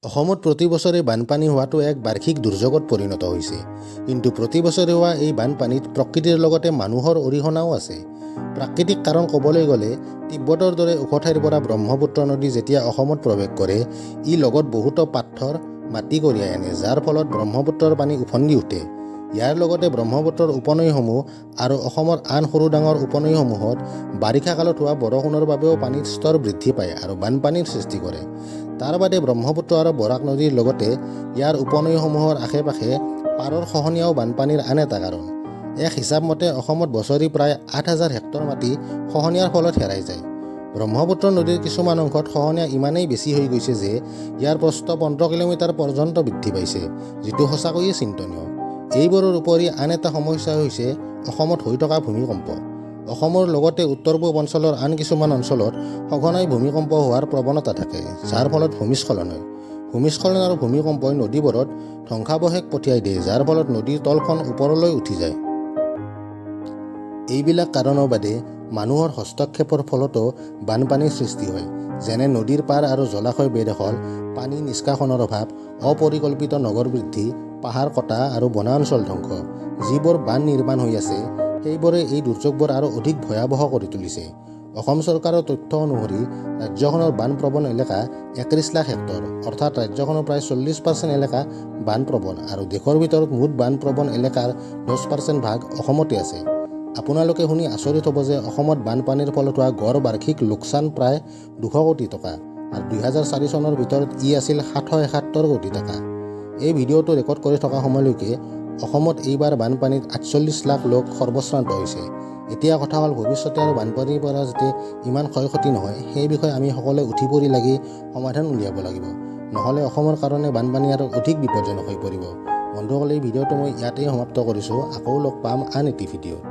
অসমত প্ৰতি বছৰে বানপানী হোৱাটো এক বাৰ্ষিক দুৰ্যোগত পৰিণত হৈছে। কিন্তু প্ৰতি বছৰে হোৱা এই বানপানীত প্ৰকৃতিৰ লগতে মানুহৰ অৰিহণাও আছে। প্ৰাকৃতিক কাৰণ ক'বলৈ গ'লে তিব্বতৰ দৰে ওখ ঠাইৰ পৰা ব্ৰহ্মপুত্ৰ নদী যেতিয়া অসমত প্ৰৱেশ কৰে, ই লগত বহুতো পাথৰ, মাটি কঢ়িয়াই আনে, যাৰ ফলত ব্ৰহ্মপুত্ৰৰ পানী উফন্দি উঠে। ইয়াৰ লগতে ব্ৰহ্মপুত্ৰৰ উপনৈসমূহ আৰু অসমৰ আন সৰু ডাঙৰ উপনৈসমূহত বাৰিষা কালত হোৱা বৰষুণৰ বাবেও পানীৰ স্তৰ বৃদ্ধি পায় আৰু বানপানীৰ সৃষ্টি কৰে। তাৰ বাদে ব্ৰহ্মপুত্ৰ আৰু বৰাক নদীৰ লগতে ইয়াৰ উপনৈসমূহৰ আশে-পাশে পাৰৰ খহনীয়াও বানপানীৰ আন এটা কাৰণ। এক হিচাপ মতে অসমত বছৰি প্ৰায় ৮,০০০ হেক্টৰ মাটি খহনীয়াৰ ফলত হেৰাই যায়। ব্ৰহ্মপুত্ৰ নদীৰ কিছুমান অংশত খহনীয়া ইমানেই বেছি হৈ গৈছে যে ইয়াৰ প্ৰস্থ ১৫ কিলোমিটাৰ পৰ্যন্ত বৃদ্ধি পাইছে, যিটো সঁচাকৈয়ে চিন্তনীয়। এইবোৰৰ উপৰি আন এটা সমস্যা হৈছে অসমত হৈ থকা ভূমিকম্প। অসমৰ লগতে উত্তৰ-পূব অঞ্চলৰ আন কিছুমান অঞ্চলত সঘনাই ভূমিকম্প হোৱাৰ প্ৰৱণতা থাকে, যাৰ ফলত ভূমিস্খলন হয়। ভূমিস্খলন আৰু ভূমিকম্পই নদীবোৰত ধ্বংসাৱশেষ পঠিয়াই দিয়ে, যাৰ ফলত নদীৰ তলখন ওপৰলৈ উঠি যায়। এইবিলাক কাৰণৰ বাদে মানুহৰ হস্তক্ষেপৰ ফলতো বানপানীৰ সৃষ্টি হয়, যেনে নদীৰ পাৰ আৰু জলাশয় বেদখল, পানী নিষ্কাশনৰ অভাৱ, অপৰিকল্পিত নগৰ বৃদ্ধি, পাহাৰ কটা আৰু বনাঞ্চল ধ্বংস। যিবোৰ বান নিৰ্মাণ হৈ আছে, সেইবোৰে এই দুৰ্যোগবোৰ আৰু অধিক ভয়াৱহ কৰি তুলিছে। অসম চৰকাৰৰ তথ্য অনুসৰি ৰাজ্যখনৰ বানপ্ৰৱণ এলেকা ৩১ লাখ হেক্টৰ, অৰ্থাৎ ৰাজ্যখনৰ প্ৰায় ৪০% এলেকা বানপ্ৰৱণ আৰু দেশৰ ভিতৰত মুঠ বানপ্ৰৱণ এলেকাৰ ১০% ভাগ অসমতে আছে। আপোনালোকে শুনি আচৰিত হ'ব যে অসমত বানপানীৰ ফলত হোৱা গড় বাৰ্ষিক লোকচান প্ৰায় ২০০ কোটি টকা আৰু ২০০৪ চনৰ ভিতৰত ই আছিল ৭৭১ কোটি টকা। এই ভিডিঅ'টো ৰেকৰ্ড কৰি থকা সময়লৈকে অসমত এইবাৰ বানপানীত ৪৮ লাখ লোক সৰ্বশ্ৰান্ত হৈছে। এতিয়া কথা হ'ল ভৱিষ্যতে আৰু বানপানীৰ পৰা যাতে ইমান ক্ষয়ক্ষতি নহয়, সেই বিষয়ে আমি সকলোৱে উঠি পৰি লাগি সমাধান উলিয়াব লাগিব। নহ'লে অসমৰ কাৰণে বানপানী আৰু অধিক বিপদজনক হৈ পৰিব। বন্ধুসকল, এই ভিডিঅ'টো মই ইয়াতেই সমাপ্ত কৰিছোঁ। আকৌ লগ পাম আন এটি ভিডিঅ'ত।